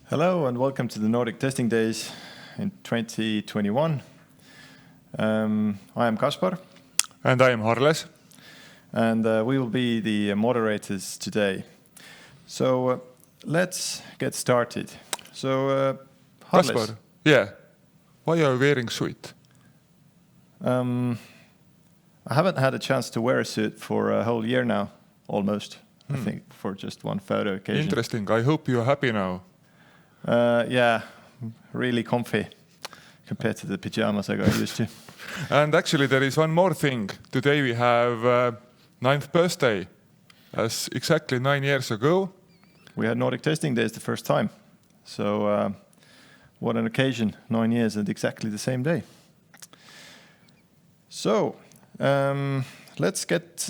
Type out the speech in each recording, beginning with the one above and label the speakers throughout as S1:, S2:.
S1: Hello and welcome to the Nordic Testing Days in 2021. I am Kaspar.
S2: And I am Harles.
S1: And we will be the moderators today. So let's get started. So Harles.
S2: Kaspar, yeah. Why are you wearing suit?
S1: I haven't had a chance to wear a suit for a whole year now, almost. I think for just one photo occasion.
S2: Interesting. I hope you're happy now.
S1: Yeah, really comfy compared to the pajamas I got used to.
S2: And actually there is one more thing. Today we have 9th birthday. As exactly 9 years ago.
S1: We had Nordic Testing Days the first time. So what an occasion, 9 years and exactly the same day. So let's get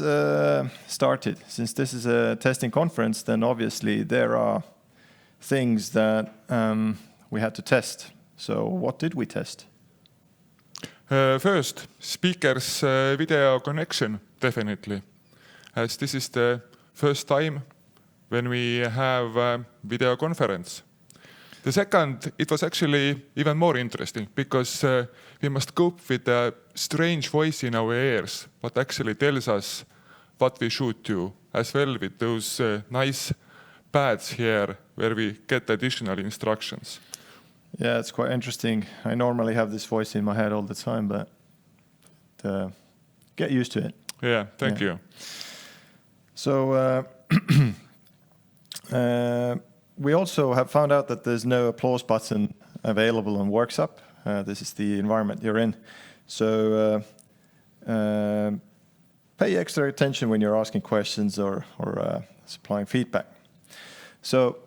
S1: started. Since this is a testing conference, then obviously there are things that we had to test. So what did we test?
S2: First, speaker's video connection, definitely. As this is the first time when we have a video conference. The second, it was actually even more interesting because we must cope with a strange voice in our ears, what actually tells us what we should do, as well with those nice pads here where we get additional instructions.
S1: Yeah, it's quite interesting. I normally have this voice in my head all the time, but get used to it.
S2: Yeah, thank you.
S1: So we also have found out that there's no applause button available on Worksup. This is the environment you're in. So pay extra attention when you're asking questions or supplying feedback. So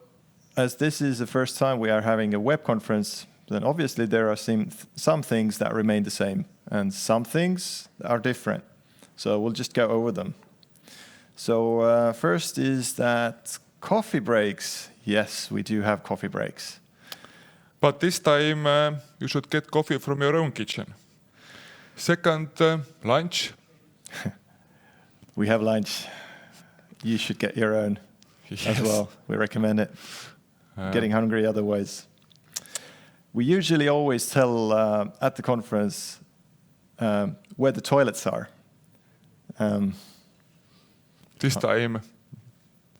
S1: as this is the first time we are having a web conference, then obviously there are some things that remain the same and some things are different. So we'll just go over them. So first is that coffee breaks. Yes, we do have coffee breaks.
S2: But this time you should get coffee from your own kitchen. Second, lunch.
S1: We have lunch. You should get your own as well. We recommend it. Getting hungry otherwise. We usually always tell at the conference where the toilets are.
S2: This time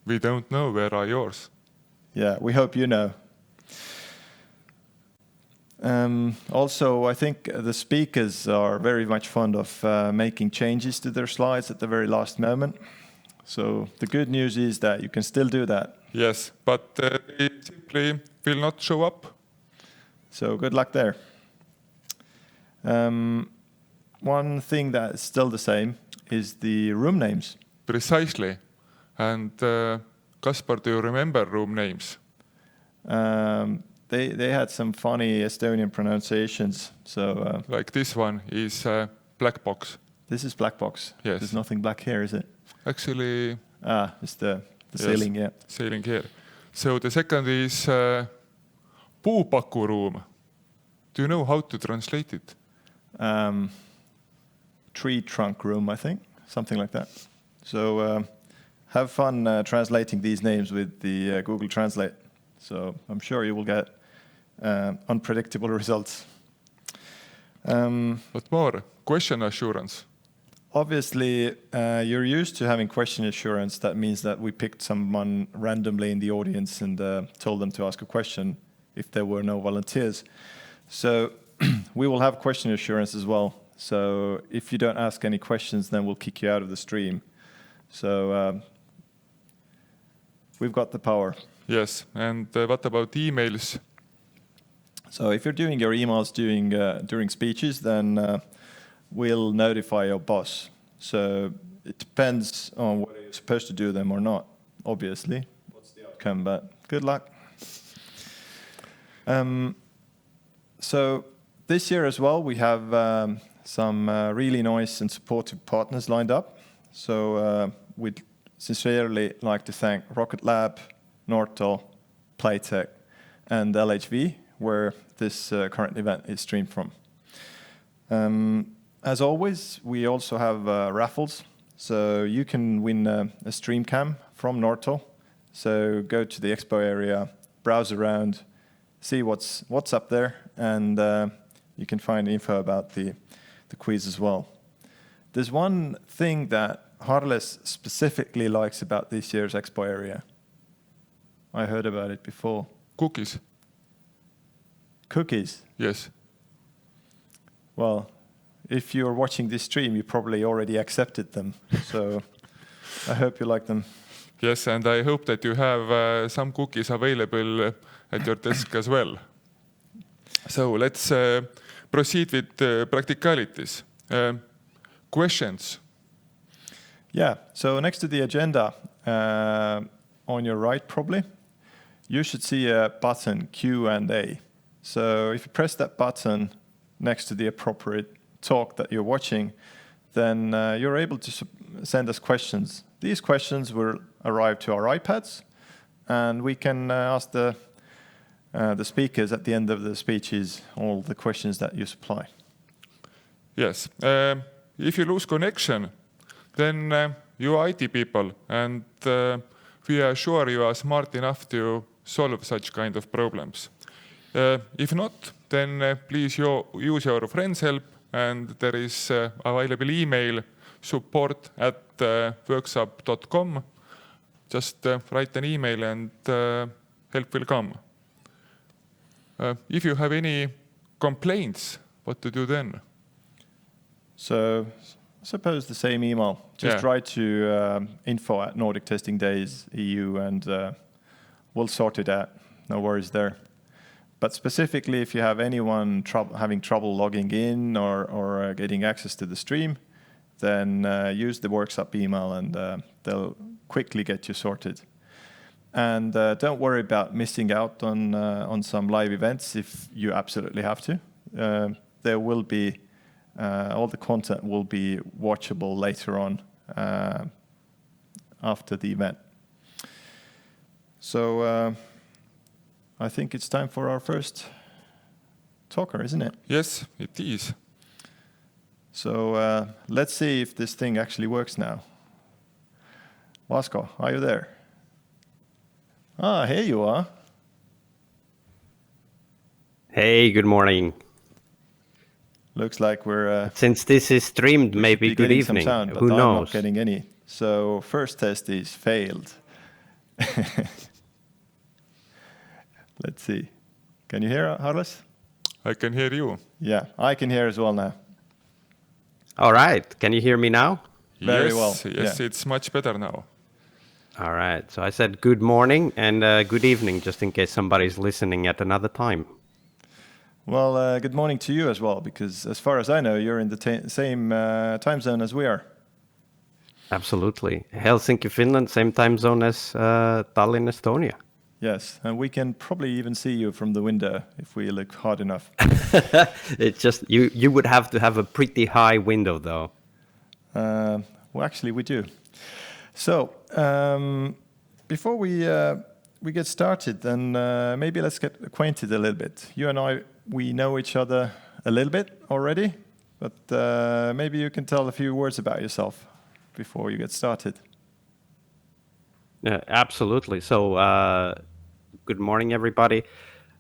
S2: we don't know where are yours.
S1: Yeah, we hope you know. Also, I think the speakers are very much fond of making changes to their slides at the very last moment. So the good news is that you can still do that.
S2: Yes, but they simply will not show up.
S1: So good luck there. One thing that is still the same is the room names.
S2: Precisely. And Kaspar, do you remember room names?
S1: They had some funny Estonian pronunciations. So
S2: like this one is black box.
S1: This is black box.
S2: Yes.
S1: There's nothing black here, is it?
S2: Actually.
S1: It's the ceiling, yeah.
S2: Ceiling here. So the second is puupaku room. Do you know how to translate it?
S1: Tree trunk room, I think. Something like that. So have fun translating these names with the Google Translate. So I'm sure you will get unpredictable results.
S2: What more? Question assurance.
S1: Obviously, you're used to having question assurance. That means that we picked someone randomly in the audience and told them to ask a question if there were no volunteers. So we will have question assurance as well. So if you don't ask any questions, then we'll kick you out of the stream. So we've got the power.
S2: Yes, and what about emails?
S1: So if you're doing your emails during speeches, then we'll notify your boss. So it depends on whether you're supposed to do them or not, obviously. What's the outcome, but good luck. So this year as well, we have some really nice and supportive partners lined up. So we'd sincerely like to thank Rocket Lab, Nortel, Playtech, and LHV, where this current event is streamed from. As always, we also have raffles. So you can win a stream cam from Nortel. So go to the expo area, browse around, see what's up there, and you can find info about the quiz as well. There's one thing that Raffles specifically likes about this year's Expo area. I heard about it before.
S2: Cookies.
S1: Cookies?
S2: Yes.
S1: Well, if you're watching this stream, you probably already accepted them. So I hope you like them.
S2: Yes, and I hope that you have some cookies available at your desk as well. So let's proceed with practicalities. Questions?
S1: Yeah, so next to the agenda, on your right probably, you should see a button Q&A. So if you press that button next to the appropriate talk that you're watching, then you're able to send us questions. These questions will arrive to our iPads, and we can ask the speakers at the end of the speeches all the questions that you supply.
S2: Yes. If you lose connection, then you are IT people, and we are sure you are smart enough to solve such kind of problems. If not, then please use your friend's help, and there is available email support@workshop.com. Just write an email and help will come. If you have any complaints, what to do then?
S1: So suppose the same email. Just write to info@NordicTestingDays.eu and we'll sort it out. No worries there. But specifically, if you have anyone having trouble logging in or getting access to the stream, then use the Workshop email and they'll quickly get you sorted. And don't worry about missing out on some live events if you absolutely have to. There will be, all the content will be watchable later on after the event. So I think it's time for our first talker, isn't it?
S2: Yes, it is.
S1: So let's see if this thing actually works now. Vasco, are you there? Ah, here you are.
S3: Hey, good morning.
S1: Looks like we're...
S3: Since this is streamed, maybe good evening.
S1: Some sound,
S3: Who
S1: but
S3: knows?
S1: I'm not getting any. So first test is failed. Let's see. Can you hear, Raffles?
S2: I can hear you.
S1: Yeah, I can hear as well now.
S3: All right. Can you hear me now?
S1: Very well.
S2: Yes,
S1: yeah.
S2: It's much better now.
S3: All right. So I said good morning and good evening, just in case somebody's listening at another time.
S1: Well, good morning to you as well, because as far as I know, you're in the same time zone as we are.
S3: Absolutely. Helsinki, Finland, same time zone as Tallinn, Estonia.
S1: Yes, and we can probably even see you from the window if we look hard enough.
S3: It's just, you would have to have a pretty high window, though.
S1: Well, actually, we do. So, before we get started, then maybe let's get acquainted a little bit. You and I, we know each other a little bit already, but maybe you can tell a few words about yourself before you get started.
S3: Yeah, absolutely. So, good morning, everybody.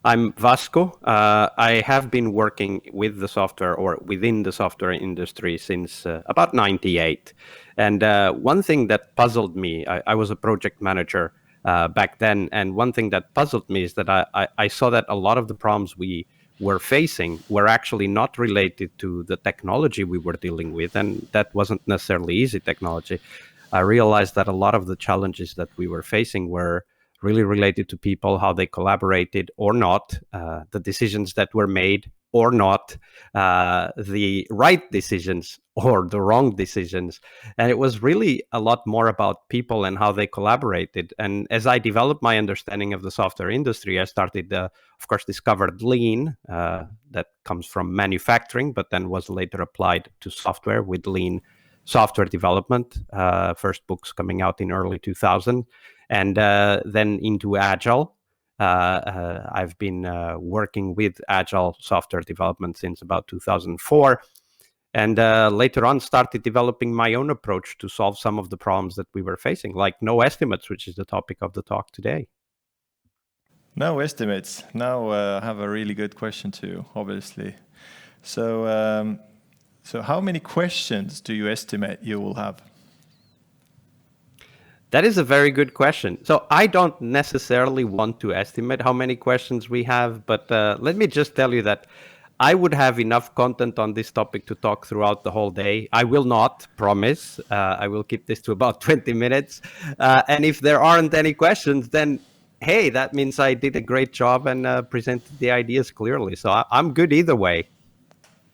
S3: I'm Vasco. I have been working with the software or within the software industry since about '98. And one thing that puzzled me, I was a project manager back then. And one thing that puzzled me is that I saw that a lot of the problems we were facing were actually not related to the technology we were dealing with. And that wasn't necessarily easy technology. I realized that a lot of the challenges that we were facing were really related to people, how they collaborated or not, the decisions that were made or not, the right decisions or the wrong decisions. And it was really a lot more about people and how they collaborated. And as I developed my understanding of the software industry, I started, of course, discovered Lean, that comes from manufacturing, but then was later applied to software with Lean software development, first books coming out in early 2000. And then into Agile. I've been working with Agile software development since about 2004. And later on started developing my own approach to solve some of the problems that we were facing, like no estimates, which is the topic of the talk today.
S1: No estimates. Now I have a really good question too, obviously. So, so how many questions do you estimate you will have?
S3: That is a very good question. So I don't necessarily want to estimate how many questions we have, but let me just tell you that I would have enough content on this topic to talk throughout the whole day. I will not promise. I will keep this to about 20 minutes. And if there aren't any questions, then hey, that means I did a great job and presented the ideas clearly. So I'm good either way.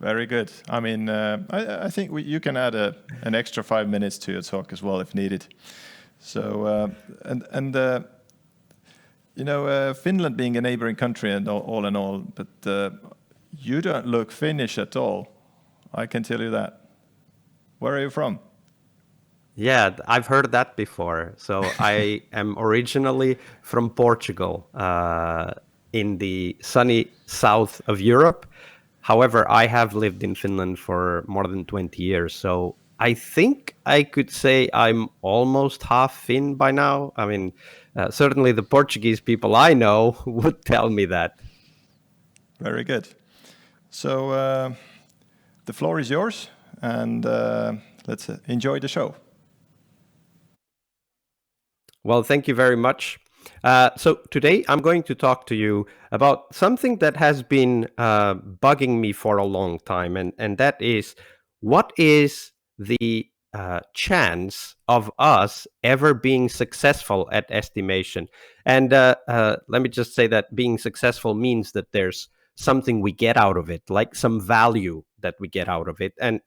S1: Very good. I mean, I think you can add an extra 5 minutes to your talk as well if needed. So, Finland being a neighboring country and all in all, but you don't look Finnish at all. I can tell you that. Where are you from?
S3: Yeah, I've heard that before. So I am originally from Portugal, in the sunny south of Europe. However, I have lived in Finland for more than 20 years. So I think I could say I'm almost half Finn by now. I mean, certainly the Portuguese people I know would tell me that.
S1: Very good. So the floor is yours, and let's enjoy the show.
S3: Well, thank you very much. So today I'm going to talk to you about something that has been bugging me for a long time, and that is, what is the chance of us ever being successful at estimation? And let me just say that being successful means that there's something we get out of it, like some value that we get out of it. And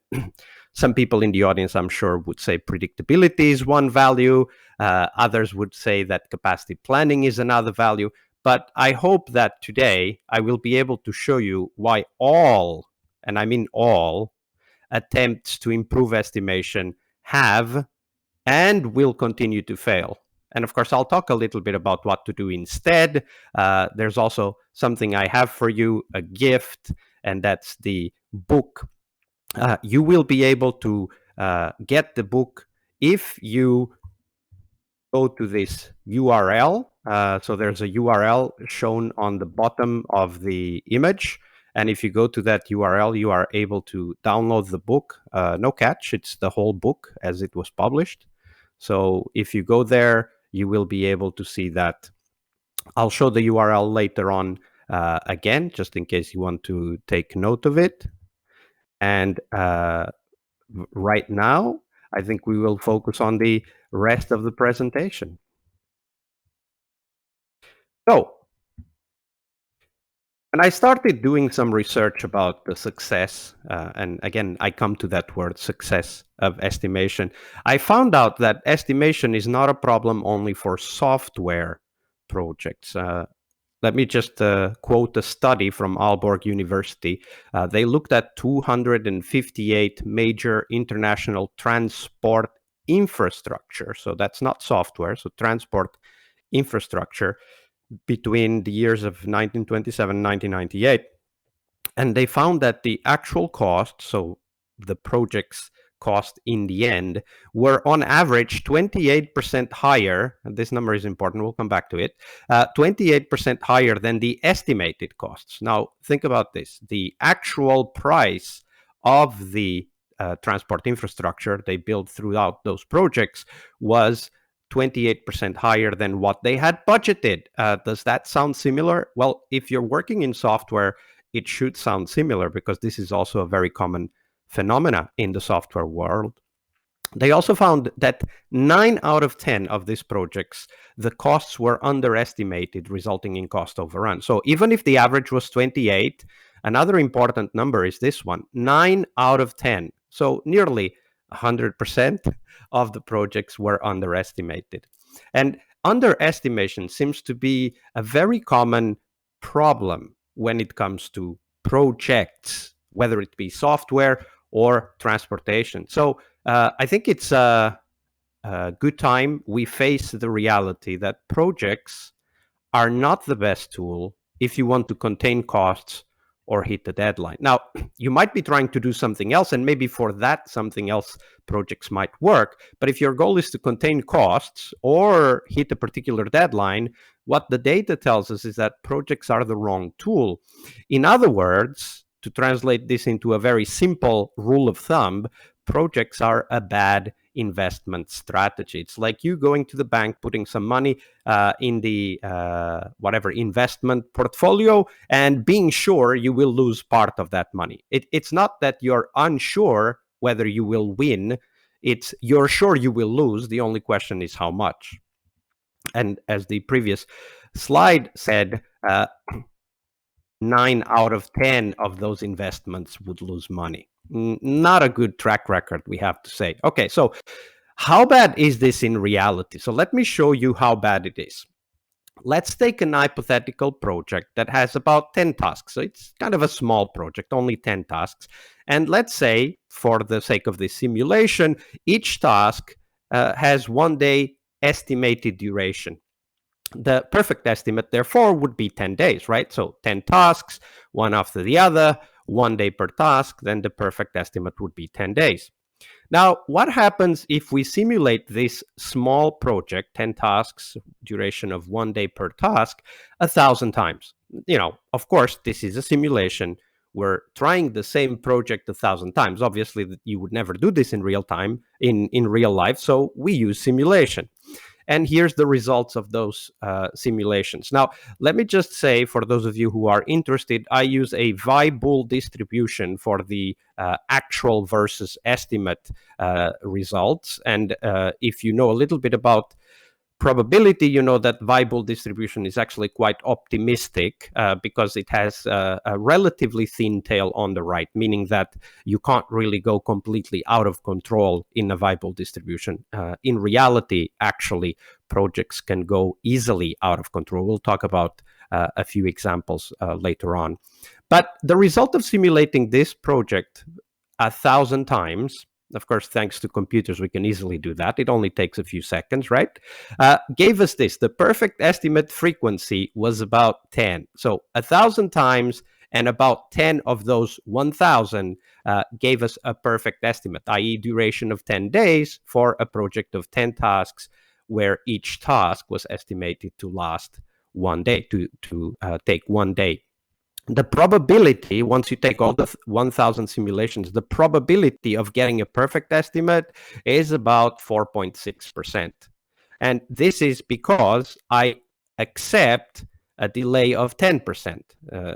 S3: some people in the audience, I'm sure, would say predictability is one value. Others would say that capacity planning is another value. But I hope that today I will be able to show you why all, and I mean all, attempts to improve estimation have and will continue to fail. And of course, I'll talk a little bit about what to do instead. There's also something I have for you, a gift, and that's the book. You will be able to get the book if you go to this URL. So there's a URL shown on the bottom of the image. And if you go to that URL, you are able to download the book. No catch, it's the whole book as it was published. So if you go there, you will be able to see that. I'll show the URL later on again, just in case you want to take note of it. And right now, I think we will focus on the rest of the presentation. So, and I started doing some research about the success, and again, I come to that word, success of estimation. I found out that estimation is not a problem only for software projects. Let me just quote a study from Aalborg University. They looked at 258 major international transport infrastructure. So that's not software, so transport infrastructure between the years of 1927 and 1998. And they found that the actual cost, so the project's cost in the end, were on average 28% higher. And this number is important, we'll come back to it. 28% higher than the estimated costs. Now, think about this. The actual price of the transport infrastructure they built throughout those projects was 28% higher than what they had budgeted. Does that sound similar? Well, if you're working in software, it should sound similar because this is also a very common phenomena in the software world. They also found that 9 out of 10 of these projects, the costs were underestimated, resulting in cost overrun. So even if the average was 28, another important number is this one, 9 out of 10. So nearly 100% of the projects were underestimated. And underestimation seems to be a very common problem when it comes to projects, whether it be software or transportation. So I think it's a good time we face the reality that projects are not the best tool if you want to contain costs or hit the deadline. Now, you might be trying to do something else, and maybe for that something else projects might work. But if your goal is to contain costs or hit a particular deadline, what the data tells us is that projects are the wrong tool. In other words, to translate this into a very simple rule of thumb, projects are a bad investment strategy. It's like you going to the bank, putting some money in the whatever investment portfolio, and being sure you will lose part of that money. It's not that you're unsure whether you will win. It's you're sure you will lose. The only question is how much. And as the previous slide said, 9 out of 10 of those investments would lose money. Not a good track record, we have to say. Okay, so how bad is this in reality? So let me show you how bad it is. Let's take an hypothetical project that has about 10 tasks. So it's kind of a small project, only 10 tasks. And let's say, for the sake of this simulation, each task has 1 day estimated duration. The perfect estimate, therefore, would be 10 days, right? So 10 tasks, one after the other, 1 day per task, then the perfect estimate would be 10 days. Now, what happens if we simulate this small project, 10 tasks, duration of 1 day per task, 1,000 times? You know, of course, this is a simulation. We're trying the same project 1,000 times. Obviously, you would never do this in real time, in real life, so we use simulation. And here's the results of those simulations. Now, let me just say, for those of you who are interested, I use a Weibull distribution for the actual versus estimate results. And if you know a little bit about probability, you know that Weibull distribution is actually quite optimistic because it has a relatively thin tail on the right, meaning that you can't really go completely out of control in a Weibull distribution. In reality, actually, projects can go easily out of control. We'll talk about a few examples later on. But the result of simulating this project 1,000 times, of course, thanks to computers, we can easily do that. It only takes a few seconds, right? Gave us this. The perfect estimate frequency was about 10. So 1,000 times, and about 10 of those 1,000 gave us a perfect estimate, i.e. duration of 10 days for a project of 10 tasks, where each task was estimated to last 1 day, to take 1 day. The probability, once you take all the 1,000 simulations, the probability of getting a perfect estimate is about 4.6%. And this is because I accept a delay of 10%.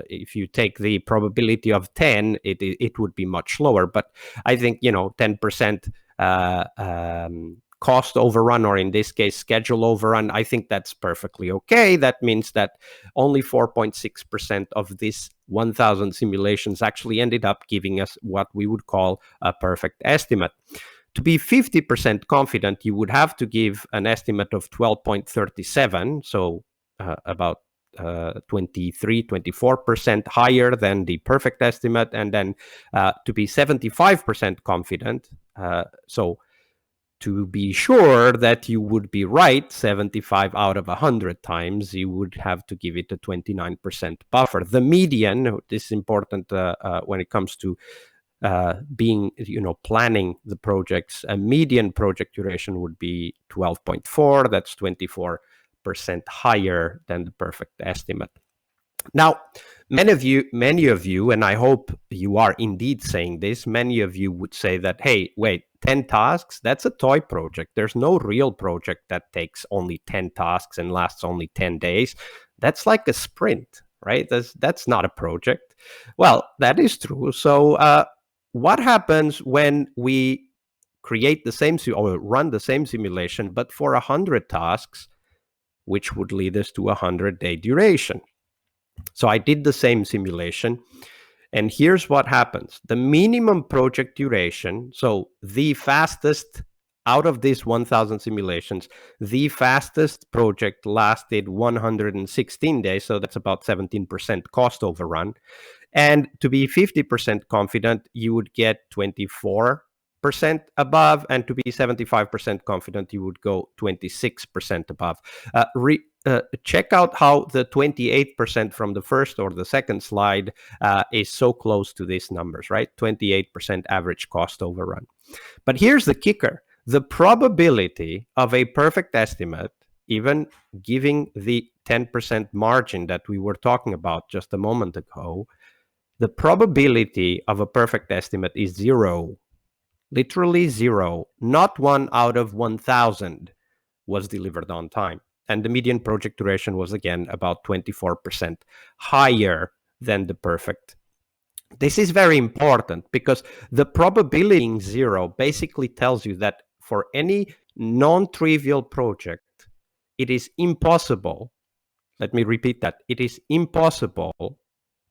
S3: If you take the probability of 10, it would be much lower. But I think, 10% cost overrun, or in this case, schedule overrun, I think that's perfectly okay. That means that only 4.6% of this 1,000 simulations actually ended up giving us what we would call a perfect estimate. To be 50% confident, you would have to give an estimate of 12.37, so about 24% higher than the perfect estimate. And then to be 75% confident, so to be sure that you would be right 75 out of 100 times, you would have to give it a 29% buffer. The median, this is important when it comes to planning the projects, a median project duration would be 12.4. That's 24% higher than the perfect estimate. Now, many of you, and I hope you are indeed saying this, many of you would say that, hey, wait, 10 tasks, that's a toy project. There's no real project that takes only 10 tasks and lasts only 10 days. That's like a sprint, right? That's not a project. Well, that is true. So what happens when we create the same or run the same simulation, but for 100 tasks, which would lead us to a 100-day duration? So I did the same simulation, and here's what happens. The minimum project duration, so the fastest out of these 1,000 simulations, the fastest project lasted 116 days, so that's about 17% cost overrun. And to be 50% confident, you would get 24% above, and to be 75% confident, you would go 26% above. check out how the 28% from the first or the second slide is so close to these numbers, right? 28% average cost overrun. But here's the kicker. The probability of a perfect estimate, even giving the 10% margin that we were talking about just a moment ago, the probability of a perfect estimate is 0. Literally 0. Not 1 out of 1,000 was delivered on time. And the median project duration was, again, about 24% higher than the perfect. This is very important because the probability being 0 basically tells you that for any non-trivial project, it is impossible, let me repeat that, it is impossible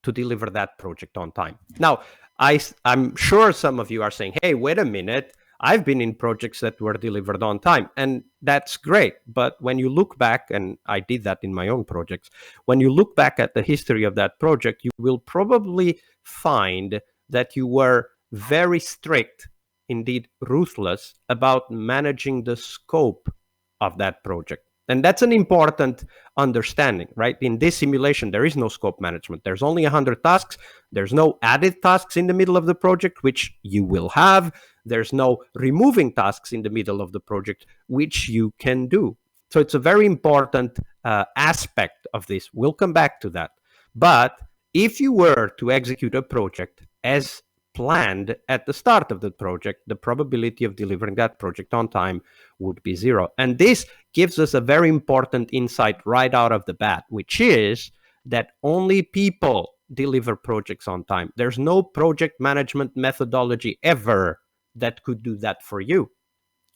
S3: to deliver that project on time. Now, I'm sure some of you are saying, hey, wait a minute, I've been in projects that were delivered on time, and that's great. But when you look back, and I did that in my own projects, when you look back at the history of that project, you will probably find that you were very strict, indeed ruthless, about managing the scope of that project. And that's an important understanding, right? In this simulation, there is no scope management. There's only 100 tasks. There's no added tasks in the middle of the project, which you will have. There's no removing tasks in the middle of the project, which you can do. So it's a very important aspect of this. We'll come back to that. But if you were to execute a project as planned at the start of the project, the probability of delivering that project on time would be 0. And this gives us a very important insight right out of the bat, which is that only people deliver projects on time. There's no project management methodology ever that could do that for you,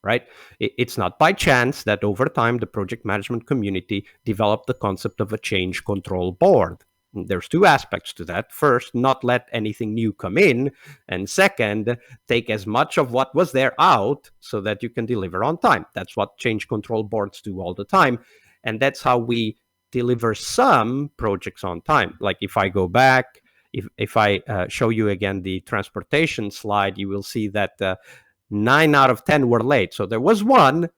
S3: right? It's not by chance that over time the project management community developed the concept of a change control board. There's two aspects to that. First, not let anything new come in. And second, take as much of what was there out so that you can deliver on time. That's what change control boards do all the time. And that's how we deliver some projects on time. Like if I go back, if I show you again the transportation slide, you will see that 9 out of 10 were late. So there was one,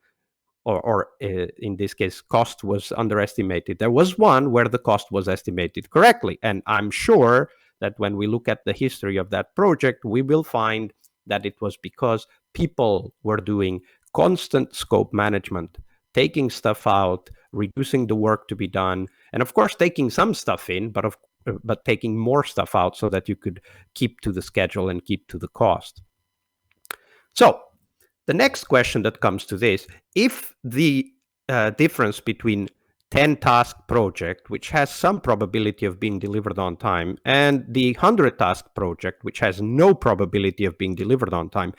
S3: or in this case, cost was underestimated. There was one where the cost was estimated correctly. And I'm sure that when we look at the history of that project, we will find that it was because people were doing constant scope management, taking stuff out, reducing the work to be done, and of course, taking some stuff in, but taking more stuff out so that you could keep to the schedule and keep to the cost. So, the next question that comes to this, if the difference between 10 task project, which has some probability of being delivered on time, and the 100 task project, which has no probability of being delivered on time,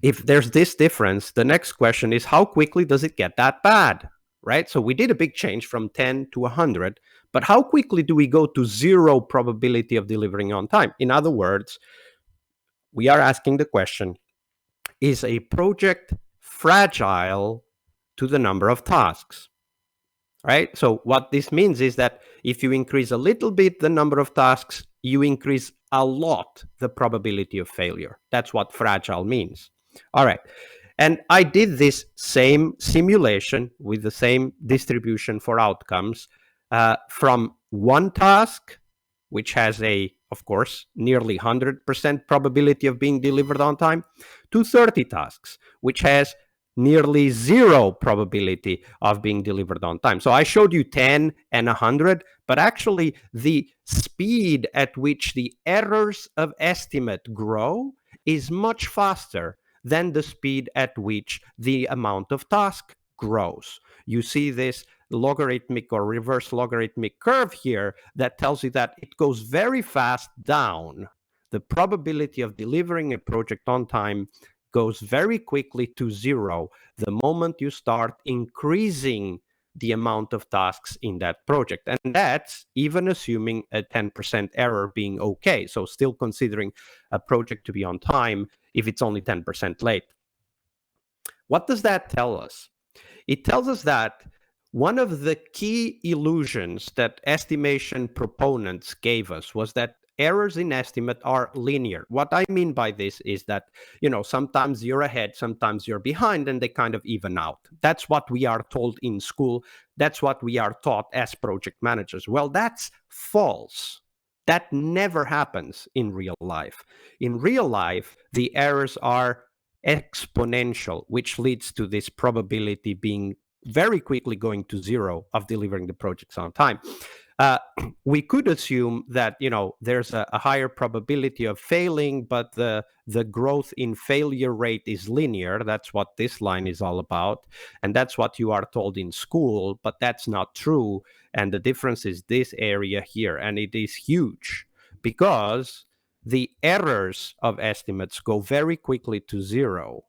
S3: if there's this difference, the next question is how quickly does it get that bad, right? So we did a big change from 10 to 100, but how quickly do we go to 0 probability of delivering on time? In other words, we are asking the question, is a project fragile to the number of tasks, right? So what this means is that if you increase a little bit the number of tasks, you increase a lot the probability of failure. That's what fragile means. All right. And I did this same simulation with the same distribution for outcomes from one task, which has of course, nearly 100% probability of being delivered on time, to 30 tasks, which has nearly 0 probability of being delivered on time. So I showed you 10 and 100, but actually the speed at which the errors of estimate grow is much faster than the speed at which the amount of task grows. You see this logarithmic or reverse logarithmic curve here that tells you that it goes very fast down. The probability of delivering a project on time goes very quickly to 0 the moment you start increasing the amount of tasks in that project. And that's even assuming a 10% error being okay. So still considering a project to be on time if it's only 10% late. What does that tell us? It tells us that one of the key illusions that estimation proponents gave us was that errors in estimate are linear. What I mean by this is that, sometimes you're ahead, sometimes you're behind, and they kind of even out. That's what we are told in school. That's what we are taught as project managers. Well, that's false. That never happens in real life. In real life, the errors are exponential, which leads to this probability being very quickly going to zero of delivering the projects on time. We could assume that there's a higher probability of failing, but the growth in failure rate is linear. That's what this line is all about, and that's what you are told in school, but that's not true. And the difference is this area here, and it is huge because the errors of estimates go very quickly to zero.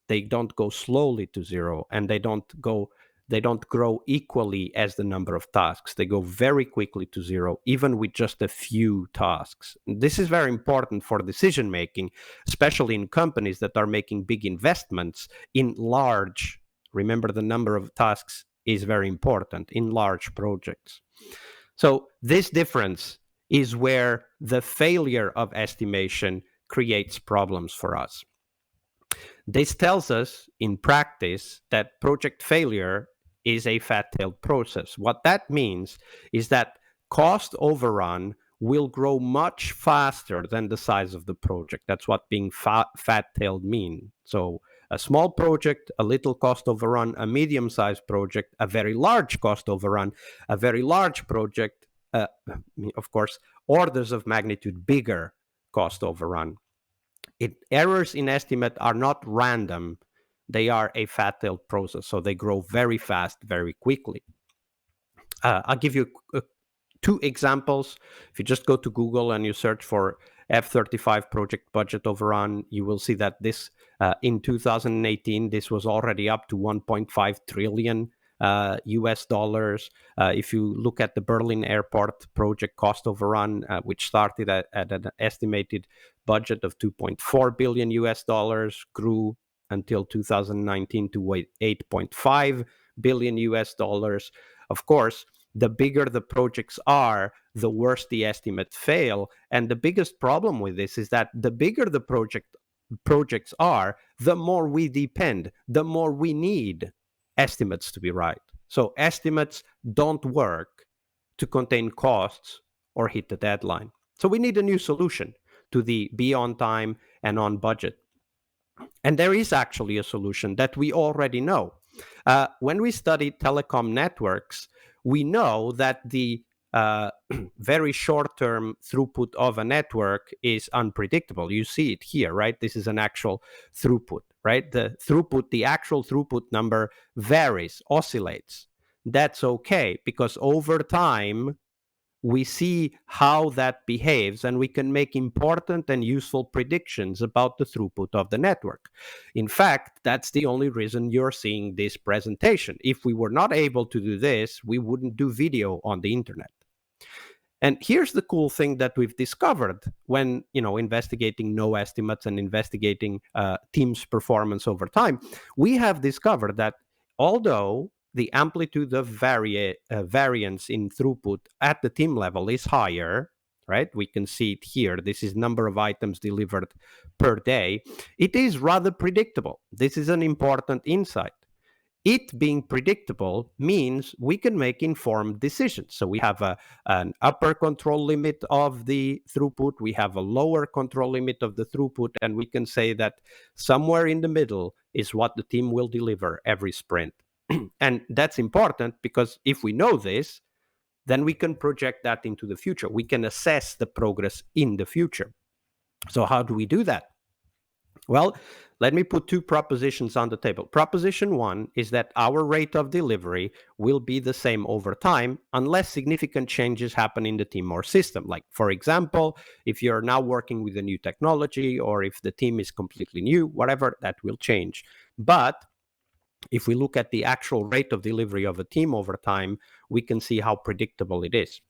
S3: They don't go slowly to zero, and they don't grow equally as the number of tasks. They go very quickly to zero, even with just a few tasks. This is very important for decision making, especially in companies that are making big investments in large, remember the number of tasks is very important in large projects. So this difference is where the failure of estimation creates problems for us. This tells us in practice that project failure is a fat-tailed process. What that means is that cost overrun will grow much faster than the size of the project. That's what being fat-tailed means. So a small project, a little cost overrun, a medium-sized project, a very large cost overrun, a very large project, of course, orders of magnitude bigger cost overrun. Errors in estimate are not random. They are a fat-tailed process, so they grow very fast, very quickly. I'll give you two examples. If you just go to Google and you search for F-35 project budget overrun, you will see that this in 2018, this was already up to 1.5 trillion US dollars. If you look at the Berlin airport project cost overrun, which started at an estimated budget of 2.4 billion US dollars, grew until 2019 to 8.5 billion US dollars. Of course, the bigger the projects are, the worse the estimates fail. And the biggest problem with this is that the bigger the projects are, the more we depend, the more we need estimates to be right. So estimates don't work to contain costs or hit the deadline. So we need a new solution to the be on time and on budget. And there is actually a solution that we already know. When we study telecom networks, we know that the very short-term throughput of a network is unpredictable. You see it here, right? This is an actual throughput, right? The throughput, the actual throughput number varies, oscillates. That's okay, because over time, we see how that behaves, and we can make important and useful predictions about the throughput of the network. In fact, that's the only reason you're seeing this presentation. If we were not able to do this, we wouldn't do video on the internet. And here's the cool thing that we've discovered when, investigating no estimates and investigating teams' performance over time. We have discovered that although the amplitude of variance in throughput at the team level is higher, right? We can see it here. This is number of items delivered per day. It is rather predictable. This is an important insight. It being predictable means we can make informed decisions. So we have an upper control limit of the throughput. We have a lower control limit of the throughput. And we can say that somewhere in the middle is what the team will deliver every sprint. And that's important because if we know this, then we can project that into the future. We can assess the progress in the future. So how do we do that? Well, let me put two propositions on the table. Proposition one is that our rate of delivery will be the same over time unless significant changes happen in the team or system. Like, for example, if you're now working with a new technology or if the team is completely new, whatever, that will change. But if we look at the actual rate of delivery of a team over time, we can see how predictable it is.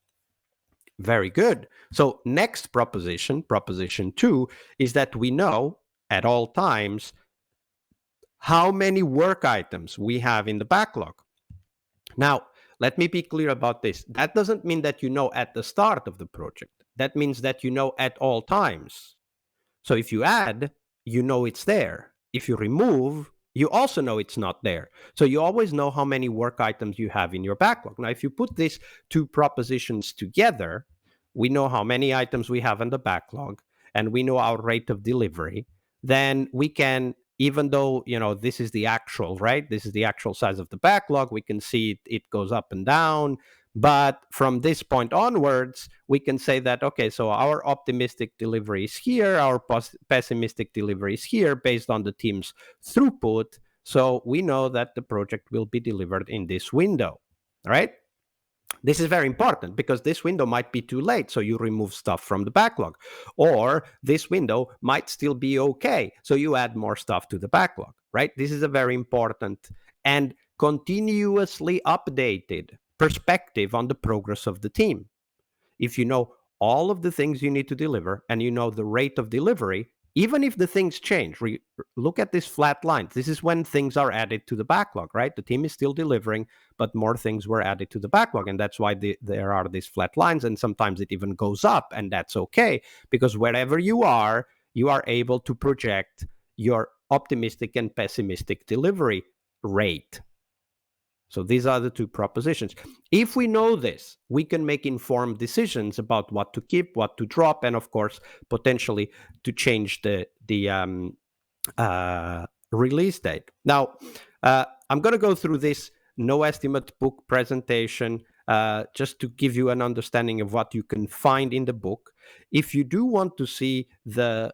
S3: Very good. So next proposition, proposition two, is that we know at all times how many work items we have in the backlog. Now, let me be clear about this. That doesn't mean that you know at the start of the project. That means that you know at all times. So if you add, you know it's there. If you remove, you also know it's not there. So you always know how many work items you have in your backlog. Now, if you put these two propositions together, we know how many items we have in the backlog, and we know our rate of delivery. Then we can, even though, this is the actual, right? This is the actual size of the backlog. We can see it goes up and down. But from this point onwards, we can say that, okay, so our optimistic delivery is here, our pessimistic delivery is here based on the team's throughput. So we know that the project will be delivered in this window, right? This is very important because this window might be too late, so you remove stuff from the backlog. Or this window might still be okay, so you add more stuff to the backlog, right? This is a very important and continuously updated perspective on the progress of the team. If you know all of the things you need to deliver and you know the rate of delivery, even if the things change, look at this flat line. This is when things are added to the backlog, right? The team is still delivering, but more things were added to the backlog. And that's why there are these flat lines. And sometimes it even goes up, and that's okay, because wherever you are able to project your optimistic and pessimistic delivery rate. So these are the two propositions. If we know this, we can make informed decisions about what to keep, what to drop, and of course, potentially to change the release date. Now, I'm going to go through this no estimate book presentation just to give you an understanding of what you can find in the book. If you do want to see the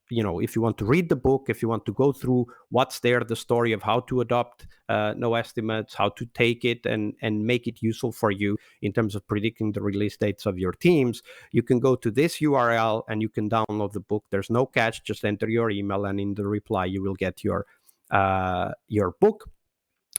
S3: if you want to read the book, if you want to go through what's there, the story of how to adopt no estimates, how to take it and make it useful for you in terms of predicting the release dates of your teams, you can go to this URL and you can download the book. There's no catch, just enter your email and in the reply you will get your book.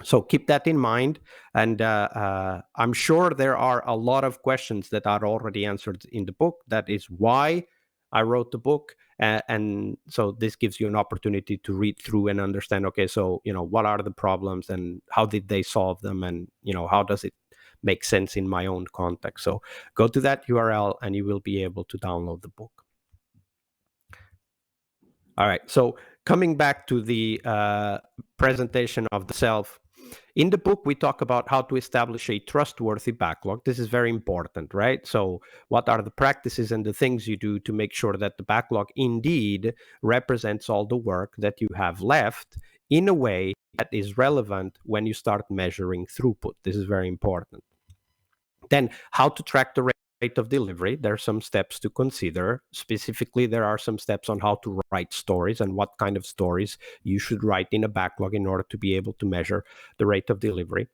S3: So keep that in mind. And I'm sure there are a lot of questions that are already answered in the book. That is why I wrote the book. And so this gives you an opportunity to read through and understand, okay, so, what are the problems and how did they solve them? And, how does it make sense in my own context? So go to that URL and you will be able to download the book. All right. So coming back to the presentation of the self, in the book, we talk about how to establish a trustworthy backlog. This is very important, right? So what are the practices and the things you do to make sure that the backlog indeed represents all the work that you have left in a way that is relevant when you start measuring throughput? This is very important. Then how to track the rate of delivery. There are some steps to consider. Specifically, there are some steps on how to write stories and what kind of stories you should write in a backlog in order to be able to measure the rate of delivery.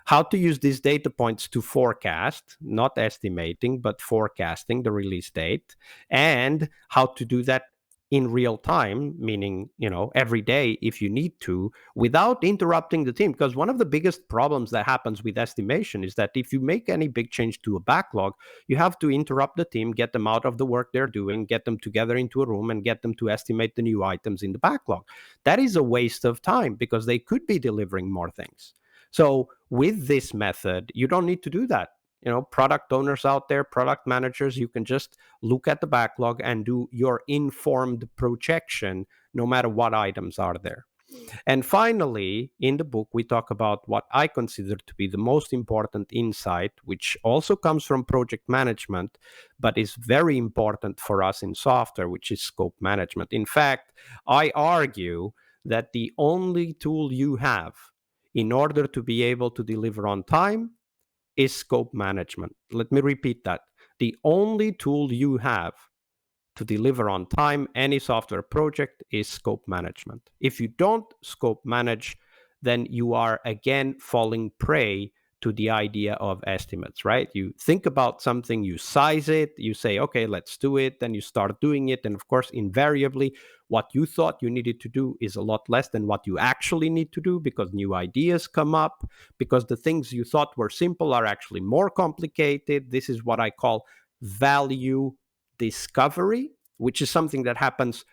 S3: How to use these data points to forecast, not estimating, but forecasting the release date, and how to do that in real time, meaning, every day if you need to, without interrupting the team. Because one of the biggest problems that happens with estimation is that if you make any big change to a backlog, you have to interrupt the team, get them out of the work they're doing, get them together into a room and get them to estimate the new items in the backlog. That is a waste of time because they could be delivering more things. So with this method, you don't need to do that. Product owners out there, product managers, you can just look at the backlog and do your informed projection no matter what items are there. And finally, in the book, we talk about what I consider to be the most important insight, which also comes from project management, but is very important for us in software, which is scope management. In fact, I argue that the only tool you have in order to be able to deliver on time is scope management. Let me repeat that. The only tool you have to deliver on time any software project is scope management. If you don't scope manage, then you are again falling prey to the idea of estimates, right? You think about something, you size it, you say, okay, let's do it, then you start doing it. And of course, invariably, what you thought you needed to do is a lot less than what you actually need to do because new ideas come up, because the things you thought were simple are actually more complicated. This is what I call value discovery, which is something that happens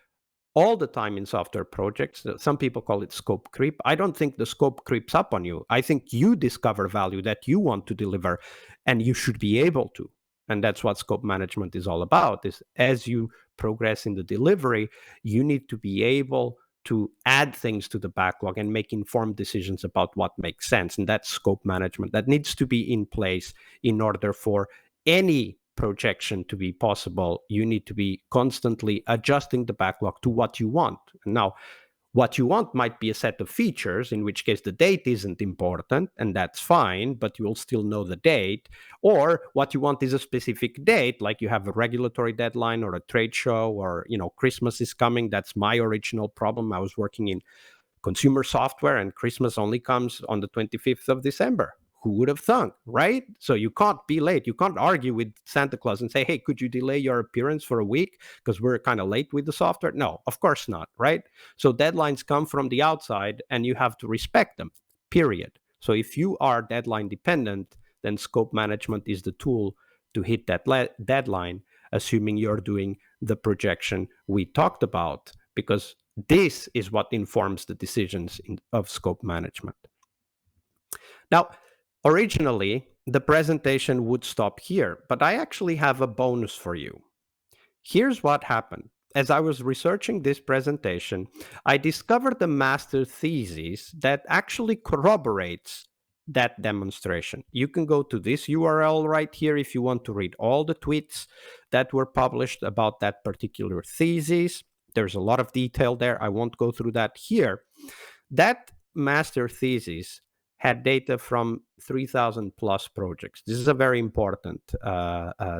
S3: all the time in software projects. Some people call it scope creep. I don't think the scope creeps up on you. I think you discover value that you want to deliver, and you should be able to. And that's what scope management is all about, is as you progress in the delivery, you need to be able to add things to the backlog and make informed decisions about what makes sense. And that's scope management that needs to be in place in order for any projection to be possible. You need to be constantly adjusting the backlog to what you want. Now, what you want might be a set of features, in which case the date isn't important, and that's fine, but you'll still know the date. Or what you want is a specific date, like you have a regulatory deadline or a trade show, or Christmas is coming. That's my original problem. I was working in consumer software, and Christmas only comes on the 25th of December. Who would have thunk, right? So you can't be late. You can't argue with Santa Claus and say, hey, could you delay your appearance for a week because we're kind of late with the software? No, of course not, right? So deadlines come from the outside and you have to respect them, period. So if you are deadline dependent, then scope management is the tool to hit that deadline, assuming you're doing the projection we talked about, because this is what informs the decisions of scope management. Now, originally, the presentation would stop here, but I actually have a bonus for you. Here's what happened. As I was researching this presentation, I discovered the Master Thesis that actually corroborates that demonstration. You can go to this URL right here if you want to read all the tweets that were published about that particular thesis. There's a lot of detail there. I won't go through that here. That Master Thesis had data from 3,000 plus projects. This is a very important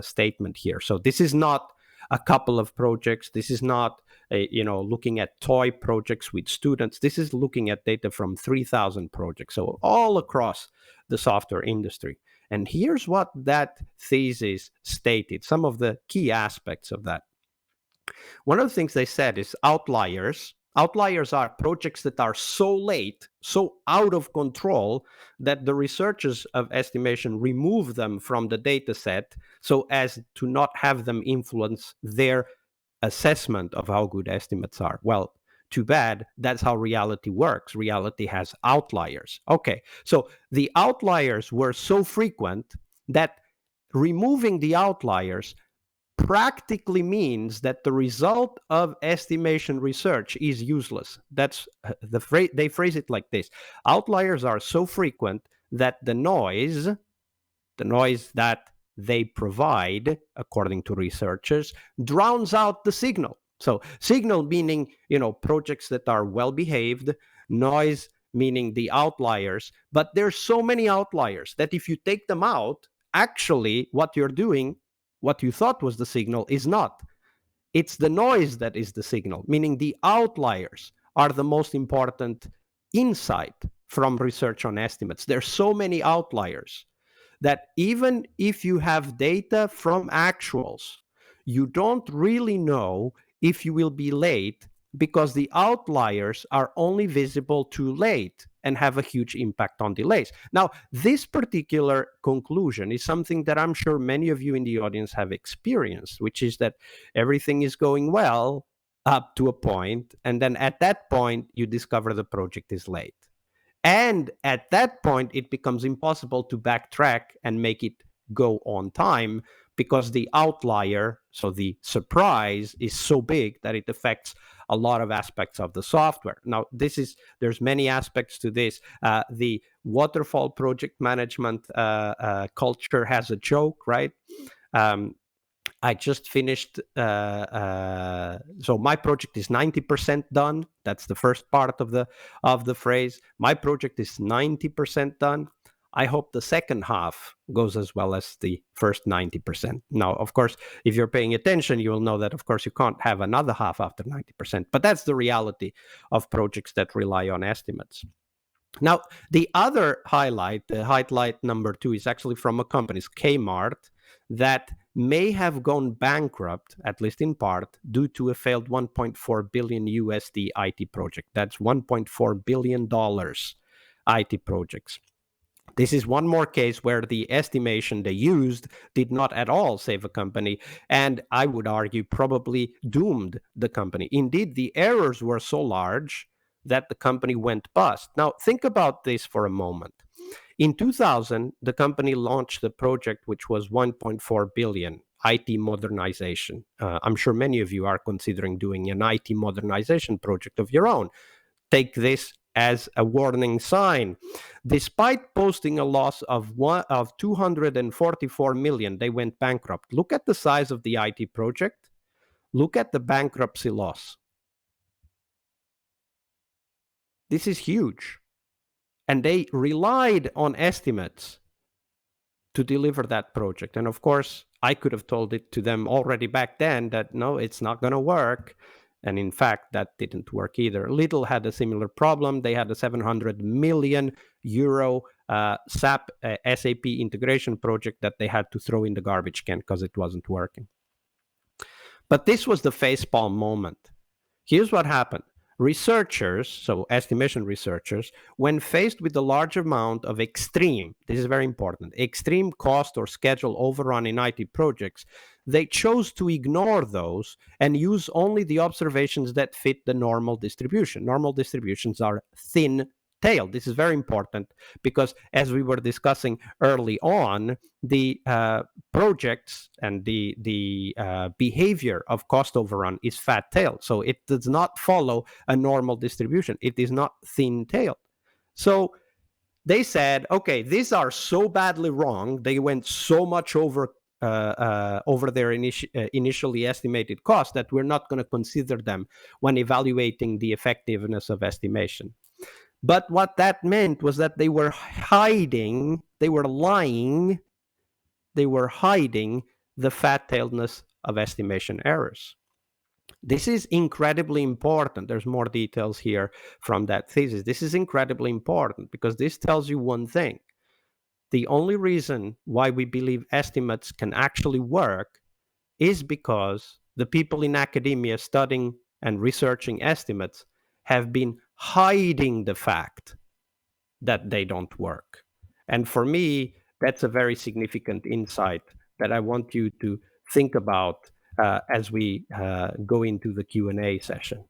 S3: statement here. So this is not a couple of projects. This is not looking at toy projects with students. This is looking at data from 3,000 projects, so all across the software industry. And here's what that thesis stated, some of the key aspects of that. One of the things they said is outliers. Outliers are projects that are so late, so out of control, that the researchers of estimation remove them from the data set so as to not have them influence their assessment of how good estimates are. Well, too bad. That's how reality works. Reality has outliers. Okay, so the outliers were so frequent that removing the outliers practically means that the result of estimation research is useless. That's the phrase. They phrase it like this: outliers are so frequent that the noise that they provide, according to researchers, drowns out the signal. So signal meaning, projects that are well behaved, noise meaning the outliers, but there's so many outliers that if you take them out, actually what you're doing, what you thought was the signal, is not. It's the noise that is the signal, meaning the outliers are the most important insight from research on estimates. There's so many outliers that even if you have data from actuals, you don't really know if you will be late, because the outliers are only visible too late and have a huge impact on delays. Now, this particular conclusion is something that I'm sure many of you in the audience have experienced, which is that everything is going well up to a point, and then at that point, you discover the project is late. And at that point, it becomes impossible to backtrack and make it go on time, because the outlier, so the surprise, is so big that it affects a lot of aspects of the software. Now, there's many aspects to this. The waterfall project management culture has a joke, right? I just finished, so my project is 90% done. That's the first part of the phrase. My project is 90% done. I hope the second half goes as well as the first 90%. Now, of course, if you're paying attention, you will know that, of course, you can't have another half after 90%. But that's the reality of projects that rely on estimates. Now, the other highlight, the highlight number 2, is actually from a company, Kmart, that may have gone bankrupt, at least in part, due to a failed 1.4 billion USD IT project. That's $1.4 billion IT projects. This is one more case where the estimation they used did not at all save a company, and I would argue probably doomed the company. Indeed, the errors were so large that the company went bust. Now, think about this for a moment. In 2000, the company launched the project, which was 1.4 billion IT modernization. I'm sure many of you are considering doing an IT modernization project of your own. Take this as a warning sign. Despite posting a loss of 244 million, they went bankrupt. Look at the size of the IT project. Look at the bankruptcy loss. This is huge. And they relied on estimates to deliver that project. And of course, I could have told it to them already back then that no, it's not going to work. And in fact, that didn't work either. Lidl had a similar problem. They had a 700 million euro SAP integration project that they had to throw in the garbage can because it wasn't working. But this was the facepalm moment. Here's what happened. Researchers, so estimation researchers, when faced with a large amount of extreme, this is very important, extreme cost or schedule overrun in IT projects, they chose to ignore those and use only the observations that fit the normal distribution. Normal distributions are thin tail. This is very important because, as we were discussing early on, the projects and the behavior of cost overrun is fat tail. So it does not follow a normal distribution. It is not thin tailed. So they said, okay, these are so badly wrong. They went so much over their initially estimated cost that we're not going to consider them when evaluating the effectiveness of estimation. But what that meant was that they were hiding, they were lying, they were hiding the fat-tailedness of estimation errors. This is incredibly important. There's more details here from that thesis. This is incredibly important because this tells you one thing. The only reason why we believe estimates can actually work is because the people in academia studying and researching estimates have been hiding the fact that they don't work. And for me, that's a very significant insight that I want you to think about as we go into the Q&A session.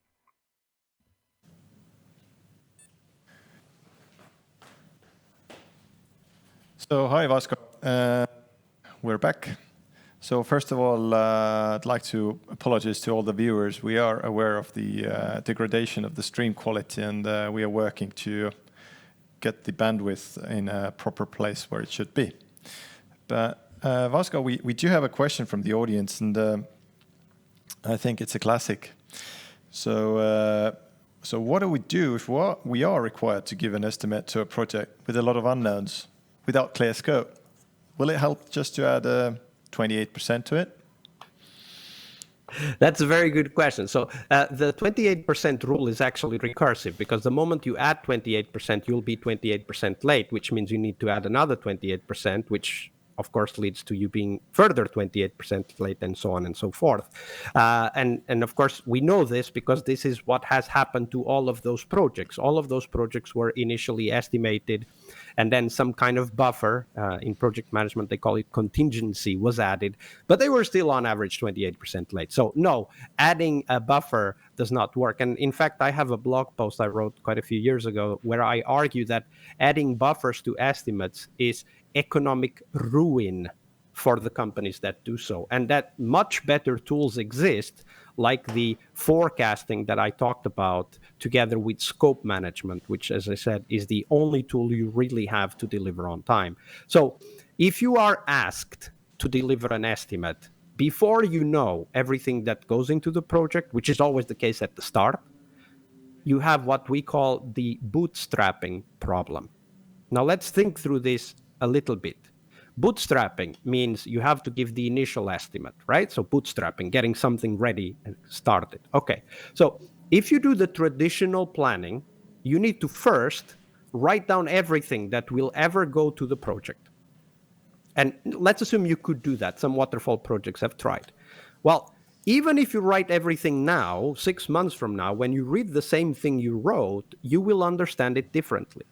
S1: So, hi, Vasco. We're back. So first of all, I'd like to apologize to all the viewers. We are aware of the degradation of the stream quality, and we are working to get the bandwidth in a proper place where it should be. But Vasco, we do have a question from the audience, and I think it's a classic. So what do we do if we are required to give an estimate to a project with a lot of unknowns without clear scope? Will it help just to add 28% to it?
S3: That's a very good question. So the 28% rule is actually recursive because the moment you add 28%, you'll be 28% late, which means you need to add another 28%, which of course leads to you being further 28% late and so on and so forth. And of course, we know this because this is what has happened to all of those projects. All of those projects were initially estimated, and then some kind of buffer, in project management, they call it contingency, was added, but they were still on average 28% late. So no, adding a buffer does not work. And in fact, I have a blog post I wrote quite a few years ago where I argue that adding buffers to estimates is economic ruin for the companies that do so, and that much better tools exist, like the forecasting that I talked about, together with scope management, which, as I said, is the only tool you really have to deliver on time. So if you are asked to deliver an estimate before you know everything that goes into the project, which is always the case at the start, you have what we call the bootstrapping problem. Now let's think through this a little bit. Bootstrapping means you have to give the initial estimate, right? So bootstrapping, getting something ready and started. Okay, so if you do the traditional planning, you need to first write down everything that will ever go to the project. And let's assume you could do that. Some waterfall projects have tried. Well, even if you write everything now, 6 months from now, when you read the same thing you wrote, you will understand it differently.